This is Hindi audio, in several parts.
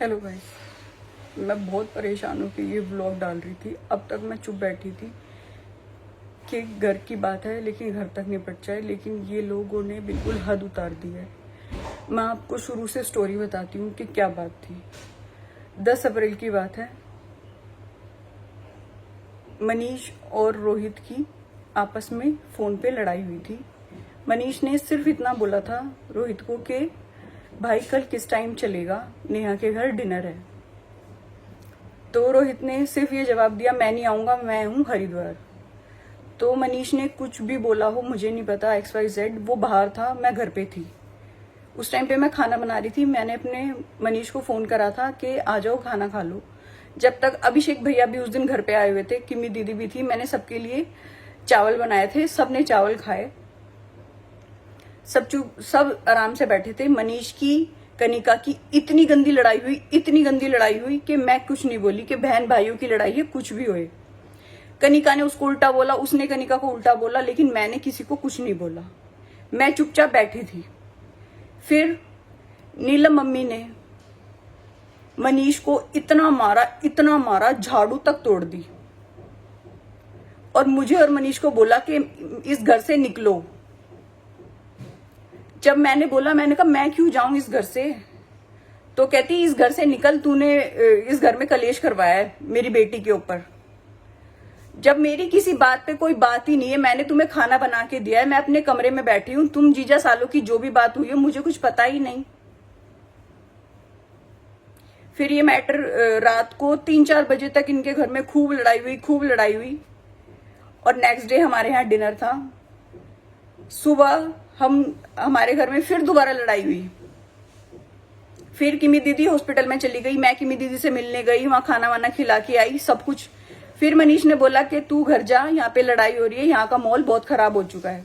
हेलो गाइस, मैं बहुत परेशान हूँ कि ये व्लॉग डाल रही थी। अब तक मैं चुप बैठी थी कि घर की बात है लेकिन घर तक निपट जाए, लेकिन ये लोगों ने बिल्कुल हद उतार दी है। मैं आपको शुरू से स्टोरी बताती हूँ कि क्या बात थी। 10 अप्रैल की बात है। मनीष और रोहित की आपस में फ़ोन पे लड़ाई हुई थी। मनीष ने सिर्फ इतना बोला था रोहित को कि भाई कल किस टाइम चलेगा, नेहा के घर डिनर है। तो रोहित ने सिर्फ ये जवाब दिया, मैं नहीं आऊँगा, मैं हूँ हरिद्वार। तो मनीष ने कुछ भी बोला हो मुझे नहीं पता, XYZ, वो बाहर था, मैं घर पे थी। उस टाइम पे मैं खाना बना रही थी। मैंने अपने मनीष को फ़ोन करा था कि आ जाओ खाना खा लो। जब तक अभिषेक भैया भी उस दिन घर पे आए हुए थे, किमी दीदी भी थी, मैंने सबके लिए चावल बनाए थे, सबने चावल खाए, सब आराम से बैठे थे। मनीष की कनिका की इतनी गंदी लड़ाई हुई कि मैं कुछ नहीं बोली कि बहन भाइयों की लड़ाई है, कुछ भी होए। कनिका ने उसको उल्टा बोला, उसने कनिका को उल्टा बोला, लेकिन मैंने किसी को कुछ नहीं बोला। मैं चुपचाप बैठी थी। फिर नीलम मम्मी ने मनीष को इतना मारा, झाड़ू तक तोड़ दी और मुझे और मनीष को बोला कि इस घर से निकलो। जब मैंने बोला, मैंने कहा मैं क्यों जाऊं इस घर से, तो कहती इस घर से निकल, तूने इस घर में कलेश करवाया है मेरी बेटी के ऊपर। जब मेरी किसी बात पे कोई बात ही नहीं है, मैंने तुम्हें खाना बना के दिया है, मैं अपने कमरे में बैठी हूं, तुम जीजा सालों की जो भी बात हुई है मुझे कुछ पता ही नहीं। फिर ये मैटर रात को 3-4 बजे तक इनके घर में खूब लड़ाई हुई और नेक्स्ट डे हमारे यहाँ डिनर था। सुबह हमारे घर में फिर दोबारा लड़ाई हुई। फिर किमी दीदी हॉस्पिटल में चली गई, मैं किमी दीदी से मिलने गई, वहां खाना वाना खिला के आई, सब कुछ। फिर मनीष ने बोला कि तू घर जा, यहाँ पे लड़ाई हो रही है, यहाँ का माहौल बहुत खराब हो चुका है।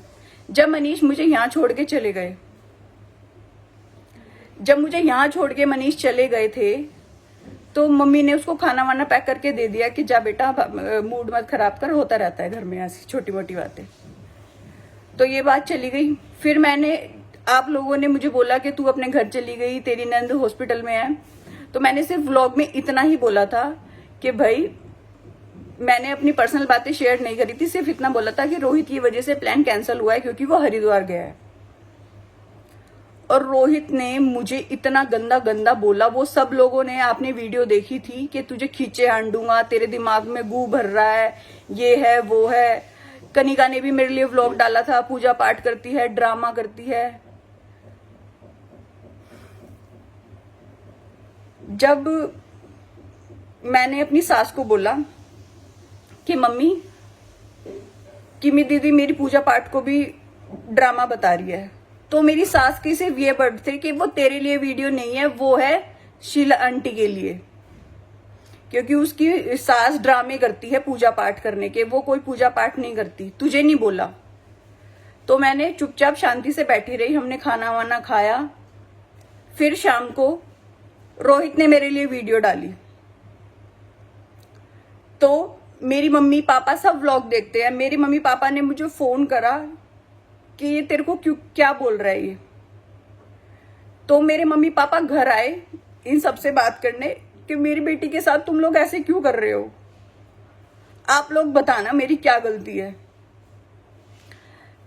जब मनीष मुझे यहाँ छोड़ के चले गए, मनीष चले गए थे, तो मम्मी ने उसको खाना वाना पैक करके दे दिया कि जा बेटा, मूड मत खराब कर, होता रहता है घर में ऐसी छोटी मोटी बातें। तो ये बात चली गई। फिर आप लोगों ने मुझे बोला कि तू अपने घर चली गई, तेरी नंद हॉस्पिटल में है। तो मैंने सिर्फ व्लॉग में इतना ही बोला था कि भाई मैंने अपनी पर्सनल बातें शेयर नहीं करी थी, सिर्फ इतना बोला था कि रोहित की वजह से प्लान कैंसिल हुआ है क्योंकि वो हरिद्वार गया है। और रोहित ने मुझे इतना गंदा बोला, वो सब लोगों ने, आपने वीडियो देखी थी कि तुझे खींचे हांडूंगा, तेरे दिमाग में गू भर रहा है, ये है वो है। कनिका ने भी मेरे लिए व्लॉग डाला था, पूजा पाठ करती है, ड्रामा करती है। जब मैंने अपनी सास को बोला कि मम्मी, किमी दीदी मेरी पूजा पाठ को भी ड्रामा बता रही है, तो मेरी सास की सिर्फ ये वर्ड थे कि वो तेरे लिए वीडियो नहीं है, वो है शीला आंटी के लिए, क्योंकि उसकी सास ड्रामे करती है पूजा पाठ करने के, वो कोई पूजा पाठ नहीं करती, तुझे नहीं बोला। तो मैंने चुपचाप शांति से बैठी रही, हमने खाना वाना खाया। फिर शाम को रोहित ने मेरे लिए वीडियो डाली, तो मेरी मम्मी पापा सब व्लॉग देखते हैं। मेरी मम्मी पापा ने मुझे फोन करा कि ये तेरे को क्या बोल रहा है ये। तो मेरे मम्मी पापा घर आए इन सबसे बात करने कि मेरी बेटी के साथ तुम लोग ऐसे क्यों कर रहे हो, आप लोग बताना मेरी क्या गलती है।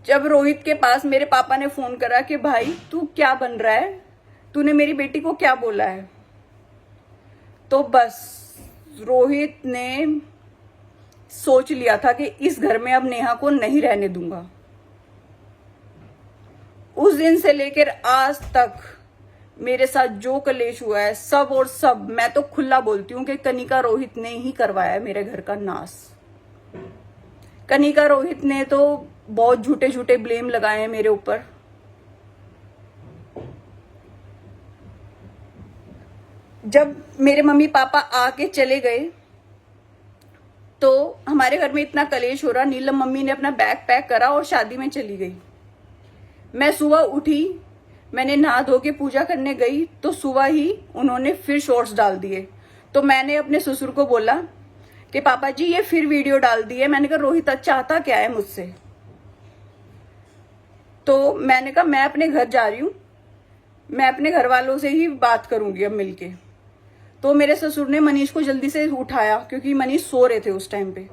जब रोहित के पास मेरे पापा ने फोन करा कि भाई तू क्या बन रहा है, तूने मेरी बेटी को क्या बोला है, तो बस रोहित ने सोच लिया था कि इस घर में अब नेहा को नहीं रहने दूंगा। उस दिन से लेकर आज तक मेरे साथ जो कलेश हुआ है, सब और सब, मैं तो खुला बोलती हूँ कि कनिका रोहित ने ही करवाया है मेरे घर का नाश। कनिका रोहित ने तो बहुत झूठे ब्लेम लगाए हैं मेरे ऊपर। जब मेरे मम्मी पापा आके चले गए तो हमारे घर में इतना कलेश हो रहा, नीलम मम्मी ने अपना बैग पैक करा और शादी में चली गई। मैं सुबह उठी, मैंने नहा धो के पूजा करने गई तो सुबह ही उन्होंने फिर शॉर्ट्स डाल दिए। तो मैंने अपने ससुर को बोला कि पापा जी ये फिर वीडियो डाल दी है। मैंने कहा रोहित चाहता क्या है मुझसे। तो मैंने कहा मैं अपने घर जा रही हूँ, मैं अपने घर वालों से ही बात करूंगी अब मिलके। तो मेरे ससुर ने मनीष को जल्दी से उठाया, क्योंकि मनीष सो रहे थे उस टाइम पे।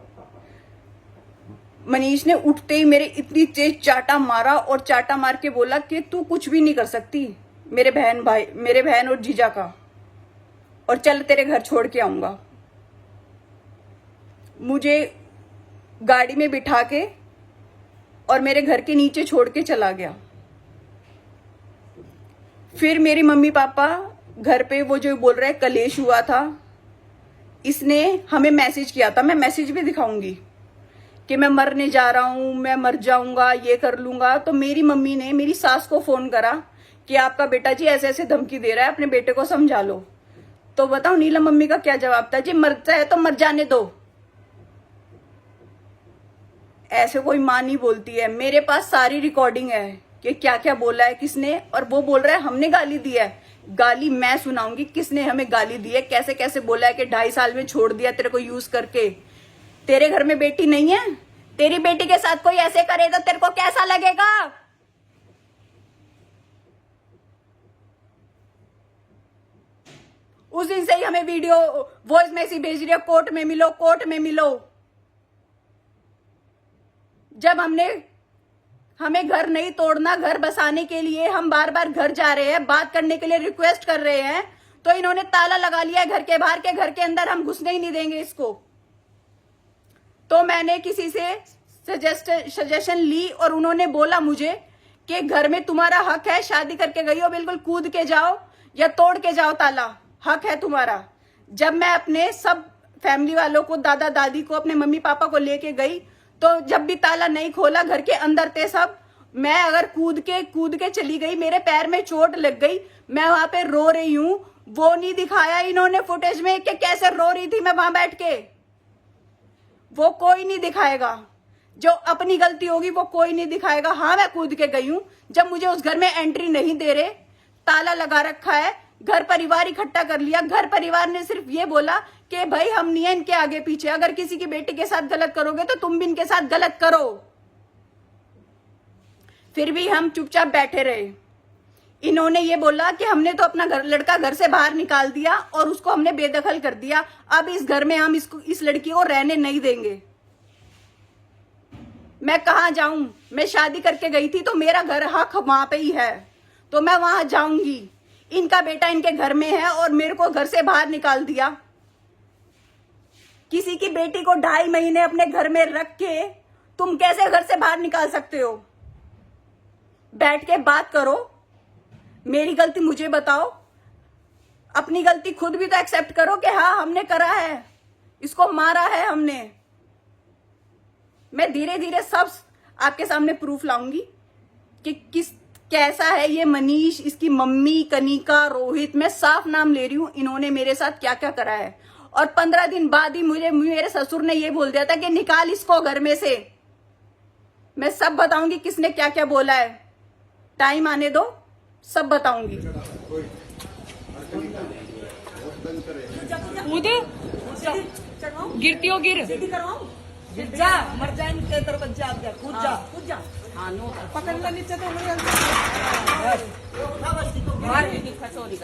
मनीष ने उठते ही मेरे इतनी तेज चाटा मारा, और चाटा मार के बोला कि तू कुछ भी नहीं कर सकती मेरे बहन और जीजा का, और चल तेरे घर छोड़ के आऊंगा। मुझे गाड़ी में बिठा के और मेरे घर के नीचे छोड़ के चला गया। फिर मेरी मम्मी पापा घर पे वो जो बोल रहे कलेश हुआ था, इसने हमें मैसेज किया था, मैं मैसेज भी दिखाऊंगी कि मैं मरने जा रहा हूं, मैं मर जाऊंगा, ये कर लूंगा। तो मेरी मम्मी ने मेरी सास को फोन करा कि आपका बेटा जी ऐसे ऐसे धमकी दे रहा है, अपने बेटे को समझा लो। तो बताओ नीलम मम्मी का क्या जवाब था, जी मरता है तो मर जाने दो। ऐसे कोई माँ नहीं बोलती है। मेरे पास सारी रिकॉर्डिंग है कि क्या क्या बोला है किसने, और वो बोल रहा है हमने गाली दी है। गाली मैं सुनाऊंगी किसने हमें गाली दी है, कैसे कैसे बोला है कि 2.5 साल में छोड़ दिया तेरे को यूज करके। तेरे घर में बेटी नहीं है, तेरी बेटी के साथ कोई ऐसे करे तो तेरे को कैसा लगेगा। उस दिन से ही हमें वीडियो वॉइस मैसेज भेज रही है, कोर्ट में मिलो, कोर्ट में मिलो। जब हमें घर नहीं तोड़ना, घर बसाने के लिए हम बार बार घर जा रहे हैं, बात करने के लिए रिक्वेस्ट कर रहे हैं, तो इन्होंने ताला लगा लिया है घर के बाहर के, घर के अंदर हम घुसने ही नहीं देंगे इसको। तो मैंने किसी से सजेशन ली, और उन्होंने बोला मुझे कि घर में तुम्हारा हक है, शादी करके गई हो, बिल्कुल कूद के जाओ या तोड़ के जाओ, ताला हक है तुम्हारा। जब मैं अपने सब फैमिली वालों को, दादा दादी को, अपने मम्मी पापा को लेके गई, तो जब भी ताला नहीं खोला, घर के अंदर थे सब। मैं अगर कूद के चली गई, मेरे पैर में चोट लग गई, मैं वहां पे रो रही हूं, वो नहीं दिखाया इन्होंने फुटेज में कि कैसे रो रही थी मैं वहां बैठ के। वो कोई नहीं दिखाएगा, जो अपनी गलती होगी वो कोई नहीं दिखाएगा। हाँ मैं कूद के गई हूं, जब मुझे उस घर में एंट्री नहीं दे रहे, ताला लगा रखा है, घर परिवार इकट्ठा कर लिया। घर परिवार ने सिर्फ ये बोला कि भाई हम नहीं है इनके आगे पीछे, अगर किसी की बेटी के साथ गलत करोगे तो तुम भी इनके साथ गलत करो। फिर भी हम चुपचाप बैठे रहे। इन्होंने ये बोला कि हमने तो अपना लड़का घर से बाहर निकाल दिया और उसको हमने बेदखल कर दिया, अब इस घर में हम इस लड़की को रहने नहीं देंगे। मैं कहां जाऊं, मैं शादी करके गई थी तो मेरा घर हक वहां पे ही है, तो मैं वहां जाऊंगी। इनका बेटा इनके घर में है और मेरे को घर से बाहर निकाल दिया। किसी की बेटी को 2.5 महीने अपने घर में रख के तुम कैसे घर से बाहर निकाल सकते हो? बैठ के बात करो, मेरी गलती मुझे बताओ, अपनी गलती खुद भी तो एक्सेप्ट करो कि हाँ हमने करा है, इसको मारा है हमने। मैं धीरे धीरे सब आपके सामने प्रूफ लाऊंगी कि कैसा है ये मनीष, इसकी मम्मी कनिका, रोहित, मैं साफ नाम ले रही हूं, इन्होंने मेरे साथ क्या क्या करा है। और 15 दिन बाद ही मेरे ससुर ने ये बोल दिया था कि निकाल इसको घर में से। मैं सब बताऊंगी किसने क्या क्या बोला है, टाइम आने दो, सब बताऊंगी। गिरती हो गिर जा मर जाएंगे तेरे को, जा कूद जा कूद जा। हाँ नो पकड़ नीचे तो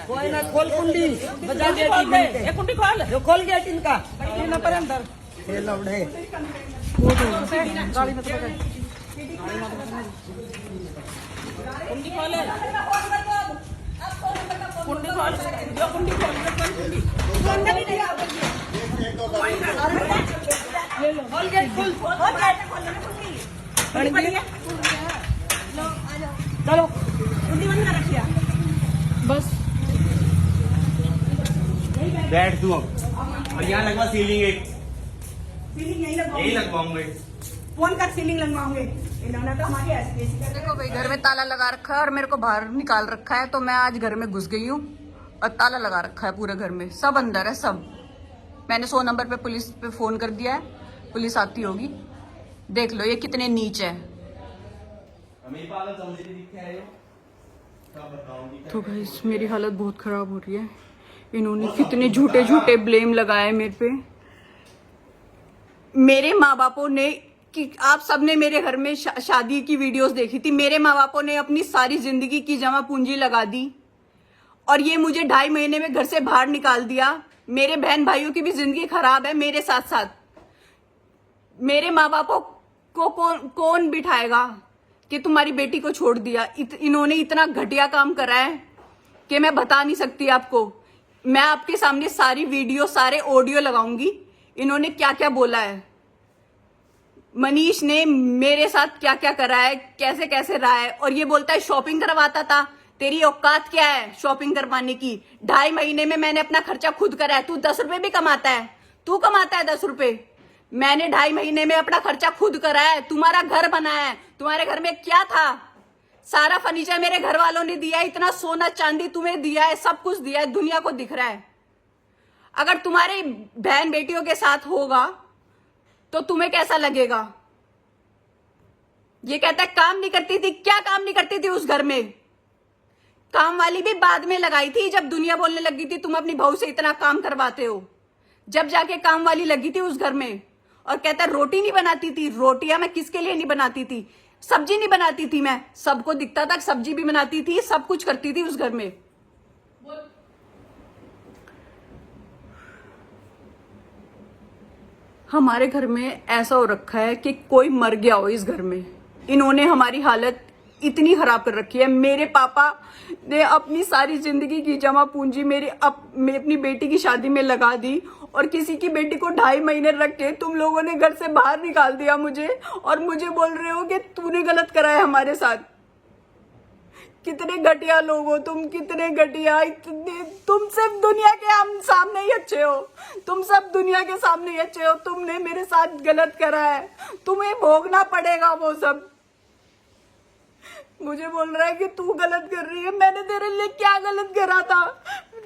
कोई ना, खोल कुंडी, बजा गेट, कुंडी खोल, जो खोल गेट इनका ना पर अंदर लौड़े गाड़ी में कुंडी खोले, कुंडी खोल, जो कुंडी खोल, खोल गेट, खोल चलो कुंडी बंद कर रखिए बस। बैठ तू अब, और यहाँ लगवा सीलिंग, एक सीलिंग यही लगवाऊंगे, फोन कर सीलिंग लगवाऊंगे। इन्होंने तो हमारी ऐसी देखो भाई, घर में ताला लगा रखा है और मेरे को बाहर निकाल रखा है, तो मैं आज घर में घुस गई हूँ और ताला लगा रखा है पूरे घर में, सब अंदर है सब। मैंने 100 नंबर पे पुलिस पे फोन कर दिया है, पुलिस आती होगी। देख लो ये कितने नीच है। तो भाई मेरी हालत बहुत खराब हो रही है, इन्होंने कितने झूठे झूठे ब्लेम लगाए मेरे पे। मेरे माँ बापों ने, कि आप सबने मेरे घर में शादी की वीडियोस देखी थी, मेरे माँ बापों ने अपनी सारी जिंदगी की जमा पूंजी लगा दी और ये मुझे 2.5 महीने में घर से बाहर निकाल दिया। मेरे बहन भाइयों की भी जिंदगी खराब है मेरे साथ साथ। मेरे माँ बापों को कौन बिठाएगा कि तुम्हारी बेटी को छोड़ दिया। इन्होंने इतना घटिया काम करा है कि मैं बता नहीं सकती आपको। मैं आपके सामने सारी वीडियो सारे ऑडियो लगाऊंगी इन्होंने क्या क्या बोला है। मनीष ने मेरे साथ क्या क्या करा है, कैसे कैसे रहा है। और ये बोलता है शॉपिंग करवाता था। तेरी औकात क्या है शॉपिंग करवाने की? 2.5 महीने में मैंने अपना खर्चा खुद करा है। तू 10 रुपए भी कमाता है, तू कमाता है 10 रुपए। मैंने 2.5 महीने में अपना खर्चा खुद करा है। तुम्हारा घर बनाया है, तुम्हारे घर में क्या था? सारा फर्नीचर मेरे घर वालों ने दिया है, इतना सोना चांदी तुम्हें दिया है, सब कुछ दिया है, दुनिया को दिख रहा है। अगर तुम्हारी बहन बेटियों के साथ होगा तो तुम्हें कैसा लगेगा? ये कहता है काम नहीं करती थी। क्या काम नहीं करती थी उस घर में? काम वाली भी बाद में लगाई थी जब दुनिया बोलने लगी थी तुम अपनी बहू से इतना काम करवाते हो। जब जाके काम वाली लगी थी उस घर में। और कहता है रोटी नहीं बनाती थी। रोटियां मैं किसके लिए नहीं बनाती थी? सब्जी नहीं बनाती थी मैं, सबको दिखता था सब्जी भी बनाती थी, सब कुछ करती थी उस घर में। हमारे घर में ऐसा हो रखा है कि कोई मर गया हो इस घर में। इन्होंने हमारी हालत इतनी खराब कर रखी है। मेरे पापा ने अपनी सारी जिंदगी की जमा पूंजी मैं अपनी बेटी की शादी में लगा दी और किसी की बेटी को 2.5 महीने रख के तुम लोगों ने घर से बाहर निकाल दिया मुझे। और मुझे बोल रहे हो कि तूने गलत करा है हमारे साथ। कितने घटिया लोग हो तुम, कितने घटिया। तुम सिर्फ दुनिया के हम सामने ही अच्छे हो, तुम सब दुनिया के सामने ही अच्छे हो। तुमने मेरे साथ गलत करा है, तुम्हें भोगना पड़ेगा वो सब। मुझे बोल रहा है कि तू गलत कर रही है। मैंने तेरे लिए क्या गलत करा था?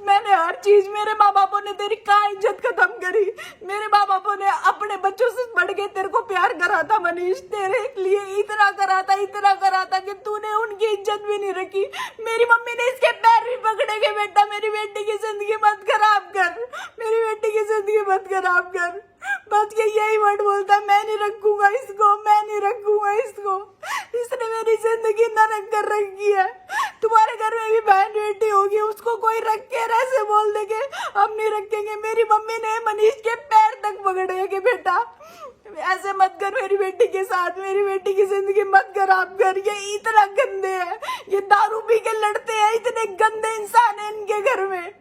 मैंने हर चीज, मेरे माँ बापों ने तेरी कहाँ इज्जत खत्म करी? मेरे माँ बापों ने अपने बच्चों से बढ़ के तेरे को प्यार करा था मनीष। तेरे लिए इतना करा था कि तूने उनकी इज्जत भी नहीं रखी। मेरी मम्मी ने इसके पैर भी पकड़े कि बेटा मेरी बेटी की जिंदगी मत खराब कर, मेरी बेटी की जिंदगी मत खराब कर। बस के यही वर्ड बोलता, मैं नहीं रखूंगा इसको, मैं नहीं रखूंगा इसको। इसने मेरी जिंदगी नरक कर रखी है। तुम्हारे घर में भी बहन बेटी होगी, उसको कोई रख के ऐसे बोल देंगे हम नहीं रखेंगे। मेरी मम्मी ने मनीष के पैर तक पकड़े कि बेटा ऐसे मत कर मेरी बेटी के साथ, मेरी बेटी की जिंदगी मत खराब कर। ये इतना गंदे है, ये दारू पी के लड़ते हैं, इतने गंदे इंसान है इनके घर में।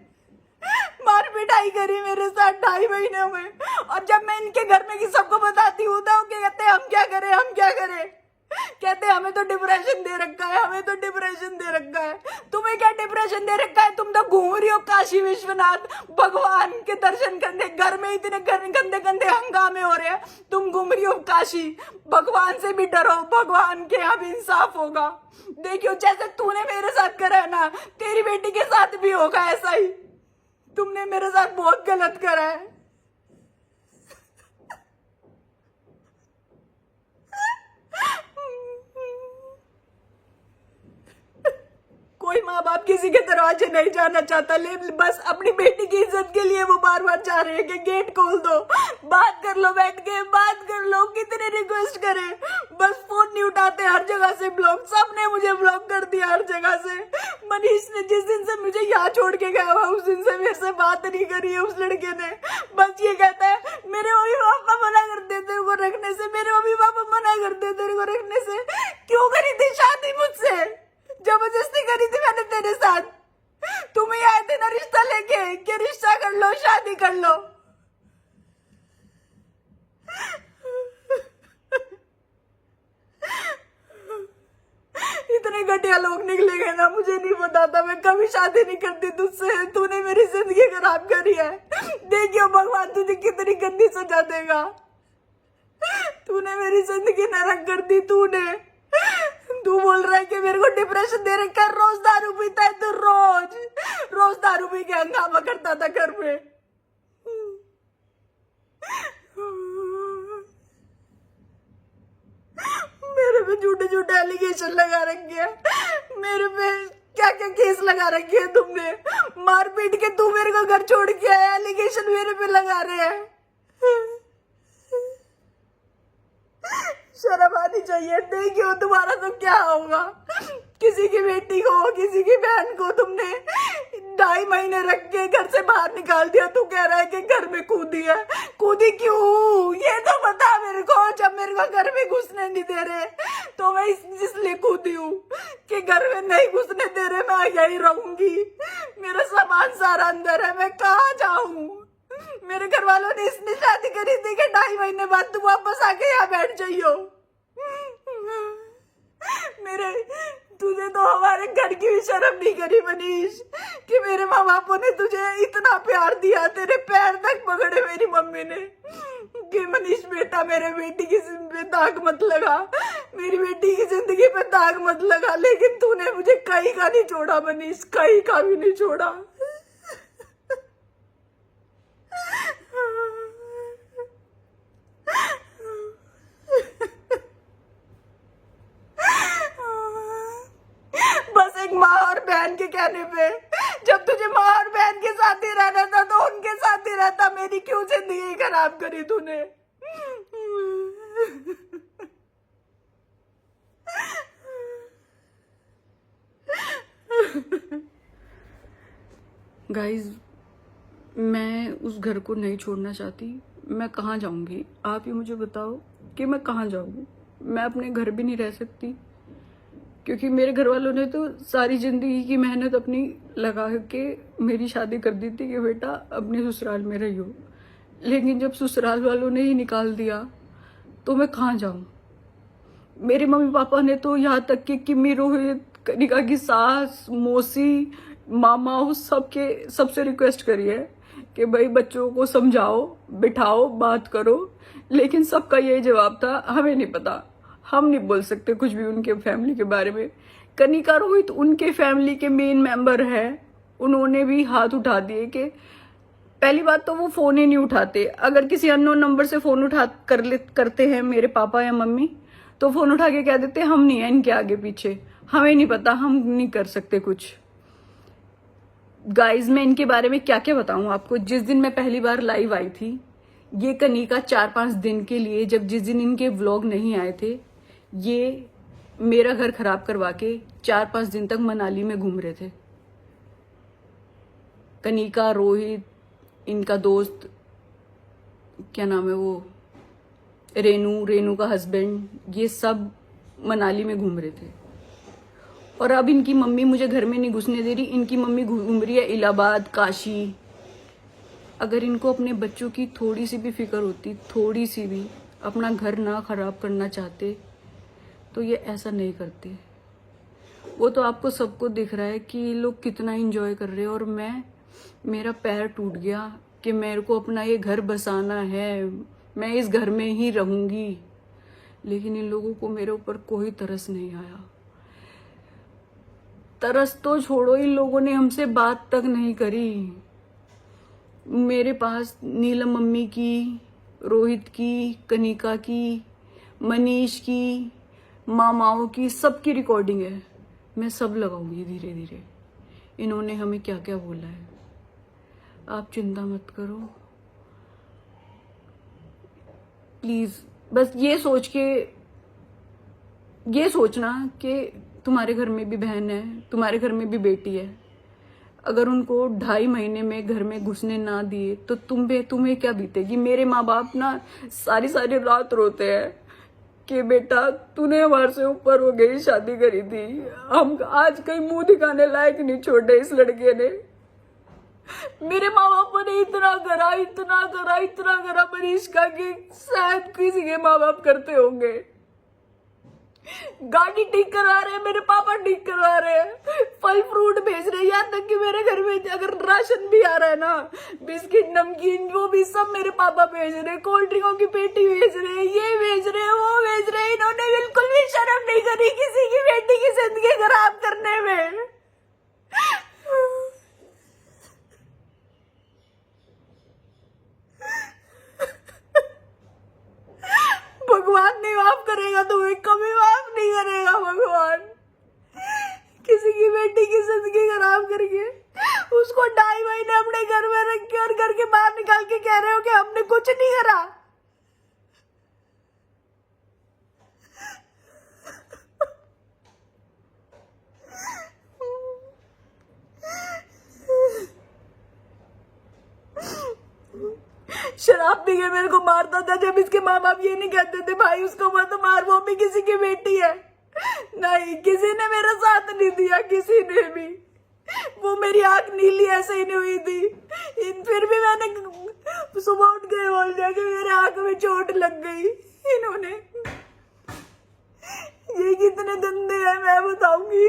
मार पिटाई करी मेरे साथ 2.5 महीने में। और जब मैं इनके घर में की सबको बताती हूँ तो कहते हैं हम क्या करें, हम क्या करें। कहते हैं हमें तो डिप्रेशन दे रखा है, हमें तो डिप्रेशन दे रखा है। तुम्हें क्या डिप्रेशन दे रखा है? तुम तो घूम रही हो काशी विश्वनाथ भगवान के दर्शन करने। घर में इतने गंदे गंदे हंगामे हो रहे हैं, तुम घूम रही हो काशी। भगवान से भी डरो, भगवान के यहाँ भी इंसाफ होगा। देखियो जैसे तूने मेरे साथ करा है ना, तेरी बेटी के साथ भी होगा ऐसा ही। तुमने मेरे साथ बहुत गलत करा है। कोई माँ बाप किसी के दरवाजे नहीं जाना चाहता, लेकिन बस अपनी बेटी की इज्जत के लिए वो बार बार चाह रहे हैं कि गेट खोल दो, बात कर लो, बैठ के बात कर लो। कितने रिक्वेस्ट करें, बस फोन नहीं उठाते, हर जगह से ब्लॉक। सबने मुझे ब्लॉक कर दिया हर जगह से। मनीष ने जिस दिन से मुझे यहाँ छोड़ के गया हुआ उस दिन से मेरे से बात नहीं करी है उस लड़के ने। बस ये कहता है मेरे मम्मी पापा मना कर देते तेरे को रखने से, मेरे मम्मी पापा मना करते तेरे को रखने से। क्यों करी थी शादी मुझसे? जबरदस्ती करी थी मैंने तेरे साथ। तुम ही आए थे ना रिश्ता लेके कि रिश्ता कर लो, शादी कर लो। इतने घटिया लोग निकले गए ना, मुझे नहीं पता था। मैं कभी शादी नहीं करती तुझसे, तूने मेरी जिंदगी खराब करी है। देखियो भगवान तुझे कितनी गंदी सजा देगा। तूने मेरी जिंदगी नरक कर दी। तू बोल रहा है कि मेरे को डिप्रेशन दे रखा है। रोज दारू पीता है तू, रोज दारू पी के हंगामा करता था घर में। मेरे पे झूठे झूठे एलिगेशन लगा रखे हैं, मेरे पे क्या क्या केस लगा रखे हैं तुमने। मार पीट के तू मेरे को घर छोड़ के आया, एलिगेशन मेरे पे लगा रहे हैं। शर्म आनी चाहिए। देखियो तुम्हारा तो क्या होगा। किसी की बेटी को, किसी की बहन को तुमने 2.5 महीने रख के घर से बाहर निकाल दिया, तू कह रहा है कि घर में कूदी है। कूदी क्यों ये तो बता मेरे को। जब मेरे को घर में घुसने नहीं दे रहे तो मैं इसलिए कूदी हूँ कि घर में नहीं घुसने दे रहे, मैं यही रहूंगी। मेरा सामान सारा अंदर है, मैं कहाँ जाऊं। मेरे घर वालों ने इसने शादी करी थी कि 2.5 महीने बाद तू वापस आके यहाँ बैठ जाइयो। मेरे तुझे तो हमारे घर की भी शर्म नहीं करी मनीष कि मेरे माँ बापों ने तुझे इतना प्यार दिया, तेरे पैर तक पकड़े मेरी मम्मी ने कि मनीष बेटा मेरे बेटी की पे दाग मत लगा, मेरी बेटी की जिंदगी पे दाग मत लगा। लेकिन तूने मुझे कहीं का नहीं छोड़ा मनीष, कहीं का भी नहीं छोड़ा। बस एक माँ और बहन के कहने पे, जब तुझे माँ और बहन के साथ ही रहना था तो उनके साथ ही रहता, मेरी क्यों जिंदगी खराब करी तूने। गाइस, मैं उस घर को नहीं छोड़ना चाहती। मैं कहाँ जाऊंगी, आप ही मुझे बताओ कि मैं कहाँ जाऊंगी। मैं अपने घर भी नहीं रह सकती क्योंकि मेरे घर वालों ने तो सारी जिंदगी की मेहनत अपनी लगा के मेरी शादी कर दी थी कि बेटा अपने ससुराल में रहियो। लेकिन जब ससुराल वालों ने ही निकाल दिया तो मैं कहाँ जाऊं। मेरे मम्मी पापा ने तो यहाँ तक कि किम्मी, रोहित, कनिका की सास, मौसी, मामा सबसे रिक्वेस्ट करी है कि भाई बच्चों को समझाओ, बिठाओ, बात करो। लेकिन सबका यही जवाब था, हमें नहीं पता, हम नहीं बोल सकते कुछ भी उनके फैमिली के बारे में। कनिका, रोहित उनके फैमिली के मेन मेंबर है, उन्होंने भी हाथ उठा दिए कि पहली बात तो वो फोन ही नहीं उठाते। अगर किसी अननोन नंबर से फोन करते हैं मेरे पापा या मम्मी तो फोन उठा के कह देते हम नहीं है इनके आगे पीछे, हमें नहीं पता, हम नहीं कर सकते कुछ। गाइज, मैं इनके बारे में क्या क्या बताऊं आपको। जिस दिन मैं पहली बार लाइव आई थी, ये कनिका 4-5 दिन के लिए, जिस दिन इनके व्लॉग नहीं आए थे, ये मेरा घर खराब करवा के 4-5 दिन तक मनाली में घूम रहे थे। कनिका, रोहित, इनका दोस्त, क्या नाम है वो, रेनू का हस्बैंड, ये सब मनाली में घूम रहे थे। और अब इनकी मम्मी मुझे घर में नहीं घुसने दे रही। इनकी मम्मी घूम रही है इलाहाबाद, काशी। अगर इनको अपने बच्चों की थोड़ी सी भी फिक्र होती, थोड़ी सी भी, अपना घर ना खराब करना चाहते तो ये ऐसा नहीं करते। वो तो आपको सबको दिख रहा है कि ये लोग कितना एंजॉय कर रहे हैं। और मेरा पैर टूट गया कि मेरे को अपना ये घर बसाना है, मैं इस घर में ही रहूंगी। लेकिन इन लोगों को मेरे ऊपर कोई तरस नहीं आया। तरस तो छोड़ो, इन लोगों ने हमसे बात तक नहीं करी। मेरे पास नीलम मम्मी की, रोहित की, कनिका की, मनीष की, मामाओं की, सबकी रिकॉर्डिंग है। मैं सब लगाऊंगी धीरे धीरे। इन्होंने हमें क्या क्या बोला है, आप चिंता मत करो प्लीज। बस ये सोचना कि तुम्हारे घर में भी बहन है, तुम्हारे घर में भी बेटी है। अगर उनको 2.5 महीने में घर में घुसने ना दिए तो तुम्हें क्या बीतेगी। मेरे माँ बाप ना सारी रात रोते हैं कि बेटा तूने हमारे से ऊपर हो गई शादी करी थी, हम आज कहीं मुंह दिखाने लायक नहीं छोड़े इस लड़के ने। मेरे माँ बापों ने इतना करा मनीष का कि शायद किसी के माँ बाप करते होंगे। गाड़ी ठीक करा रहे हैं, मेरे पापा ठीक करवा रहे हैं, फल फ्रूट भेज रहे हैं, यहाँ तक कि मेरे घर में अगर राशन भी आ रहा है ना, बिस्किट, नमकीन, वो भी सब मेरे पापा भेज रहे हैं, कोल्ड ड्रिंकों की पेटी भेज रहे हैं, ये भेज रहे हैं, वो भेज रहे हैं। इन्होंने बिल्कुल भी शर्म नहीं करी किसी की बेटी की जिंदगी खराब करने में। भगवान नहीं माफ करेगा तुम्हें, कभी माफ नहीं करेगा भगवान। किसी की बेटी की जिंदगी खराब करके उसको 2.5 महीने अपने घर में रख के और घर के बाहर निकाल के कह रहे हो कि हमने कुछ नहीं करा। शराब पी के मेरे को मारता था। जब इसके माँ बाप ये नहीं कहते थे भाई उसको मत मार, वो भी किसी की बेटी है। नहीं, किसी ने मेरा साथ नहीं दिया, किसी ने भी। वो मेरी आंख नीली ऐसे ही नहीं हुई थी, फिर भी मैंने सुबह उठ के बोल दिया कि मेरे आंख में चोट लग गई। इन्होंने ये कितने गंदे हैं मैं बताऊंगी।